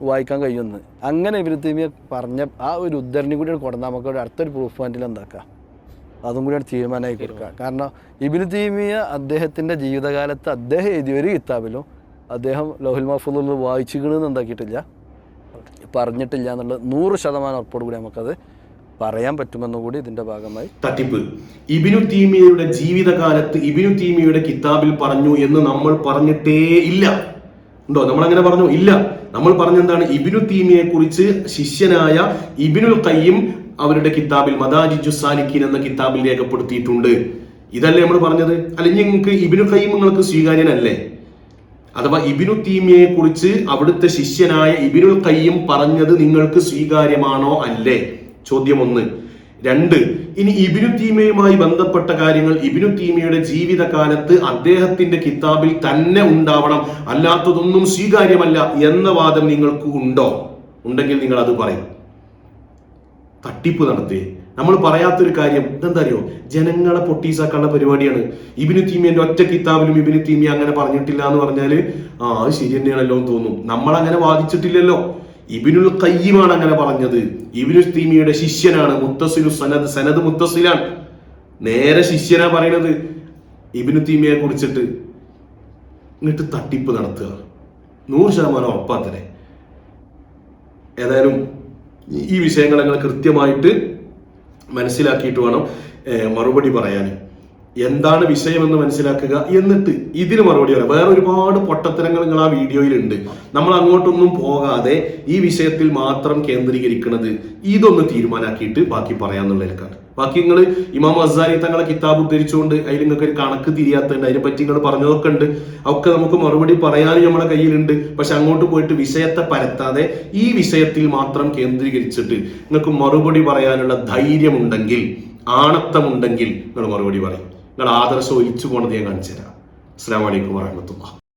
വായിക്കാൻ കഴിയുമെന്ന്. അങ്ങനെ ഇബ്നു തൈമിയ്യ പറഞ്ഞ ആ ഒരു ഉദ്ധരണി കൂടി കൊടുത്താൽ നമുക്ക് അടുത്തൊരു പ്രൂഫ് പോയിന്റിൽ എന്താക്കാം, അതും കൂടിയാണ് തീരുമാനമായി കൊടുക്കുക. കാരണം ഇബ്നു തൈമിയ്യ അദ്ദേഹത്തിൻ്റെ ജീവിതകാലത്ത് അദ്ദേഹം എഴുതിയ ഒരു കിതാബിലും അദ്ദേഹം ലൗഹുൽ മഹ്ഫൂദിൽ വായിച്ചിക്കണമെന്ന് എന്താക്കിയിട്ടില്ല, പറഞ്ഞിട്ടില്ല എന്നുള്ളത് 100% ഉറപ്പോടു കൂടി നമുക്കത് പറയാൻ പറ്റുമെന്നുകൂടി ഇതിന്റെ ഭാഗമായി. തട്ടിപ്പ് ഇബ്നു തൈമിയ്യയുടെ ജീവിതകാലത്ത് ഇബ്നു തൈമിയ്യയുടെ കിതാബിൽ പറഞ്ഞു എന്ന് നമ്മൾ പറഞ്ഞിട്ടേ ഇല്ല. ഉണ്ടോ? നമ്മൾ അങ്ങനെ പറഞ്ഞു? ഇല്ല. നമ്മൾ പറഞ്ഞെന്താണ്, ഇബ്നു തൈമിയ്യയെ കുറിച്ച് ശിഷ്യനായ ഇബ്നുൽ ഖയ്യിം അവരുടെ കിതാബിൽ മദാരിജുസ് സാലിക്കീൻ എന്ന കിതാബിൽ രേഖപ്പെടുത്തിയിട്ടുണ്ട്. ഇതല്ലേ നമ്മൾ പറഞ്ഞത്? അല്ലെങ്കിൽ നിങ്ങൾക്ക് ഇബ്നു ഖയ്യിം നിങ്ങൾക്ക് സ്വീകാര്യനല്ലേ? അഥവാ ഇബ്നു തൈമിയ്യയെ കുറിച്ച് അവിടുത്തെ ശിഷ്യനായ ഇബ്നുൽ ഖയ്യിം പറഞ്ഞത് നിങ്ങൾക്ക് സ്വീകാര്യമാണോ അല്ലേ? ചോദ്യം 1. 2, ഇനി ഇബ്നു തൈമിയ്യയുമായി ബന്ധപ്പെട്ട കാര്യങ്ങൾ ഇബ്നു തൈമിയ്യയുടെ ജീവിതകാലത്ത് അദ്ദേഹത്തിന്റെ കിതാബിൽ തന്നെ ഉണ്ടാവണം, അല്ലാത്തതൊന്നും സ്വീകാര്യമല്ല എന്ന വാദം നിങ്ങൾക്ക് ഉണ്ടോ? ഉണ്ടെങ്കിൽ നിങ്ങൾ അത് പറയും. തട്ടിപ്പ് നടത്തി നമ്മൾ പറയാത്തൊരു കാര്യം ഇതെന്താ അറിയോ, ജനങ്ങളെ പൊട്ടീസാക്കാനുള്ള പരിപാടിയാണ്. ഇബ്നു തൈമിയ്യന്റെ ഒറ്റ കിതാബിലും ഇബ്നു തൈമിയ്യ അങ്ങനെ പറഞ്ഞിട്ടില്ല എന്ന് പറഞ്ഞാല് അത് ശരി തന്നെയാണല്ലോ എന്ന് തോന്നും. നമ്മൾ അങ്ങനെ വാദിച്ചിട്ടില്ലല്ലോ. ഇബ്നുൽ ഖയ്യിമാണ് അങ്ങനെ പറഞ്ഞത്. ഇബ്നു തൈമിയ്യയുടെ ശിഷ്യനാണ്. മുത്തസിലു സനദ്, സനദ് മുത്തസിലാണ്. നേരെ ശിഷ്യനാ പറയണത് ഇബ്നു തൈമിയ്യയെ കുറിച്ചിട്ട്. എന്നിട്ട് തട്ടിപ്പ് നടത്തുക 100% ഉറപ്പാത്തരെ. ഏതായാലും ഈ വിഷയങ്ങൾ നിങ്ങൾ കൃത്യമായിട്ട് മനസ്സിലാക്കിയിട്ട് വേണം മറുപടി പറയാൻ. എന്താണ് വിഷയമെന്ന് മനസ്സിലാക്കുക, എന്നിട്ട് ഇതിന് മറുപടി പറയാം. വേറെ ഒരുപാട് പൊട്ടത്തരങ്ങൾ നിങ്ങൾ ആ വീഡിയോയിലുണ്ട്. നമ്മൾ അങ്ങോട്ടൊന്നും പോകാതെ ഈ വിഷയത്തിൽ മാത്രം കേന്ദ്രീകരിക്കുന്നത് ഇതൊന്ന് തീരുമാനാക്കിയിട്ട് ബാക്കി പറയാന്നുള്ളതിലേക്കാണ്. ബാക്കി നിങ്ങൾ ഇമാം ഗസാലി തങ്ങളെ കിതാബ് ഉദ്ധരിച്ചുകൊണ്ട് അതിൽ നിങ്ങൾക്ക് ഒരു കണക്ക് തിരിയാത്തുണ്ട്, അതിനെപ്പറ്റി നിങ്ങൾ പറഞ്ഞതൊക്കെ ഉണ്ട്. ഒക്കെ നമുക്ക് മറുപടി പറയാനും നമ്മുടെ കയ്യിലുണ്ട്. പക്ഷെ അങ്ങോട്ട് പോയിട്ട് വിഷയത്തെ പരത്താതെ ഈ വിഷയത്തിൽ മാത്രം കേന്ദ്രീകരിച്ചിട്ട് നിങ്ങൾക്ക് മറുപടി പറയാനുള്ള ധൈര്യമുണ്ടെങ്കിൽ, ആണത്തമുണ്ടെങ്കിൽ നിങ്ങൾ മറുപടി പറയും. നിങ്ങൾ ആദർശം ഒലിച്ചു പോണത് ഞാൻ കാണിച്ചു തരാം. അസ്സലാമു അലൈക്കും വറഹ്മത്തുള്ളാഹി.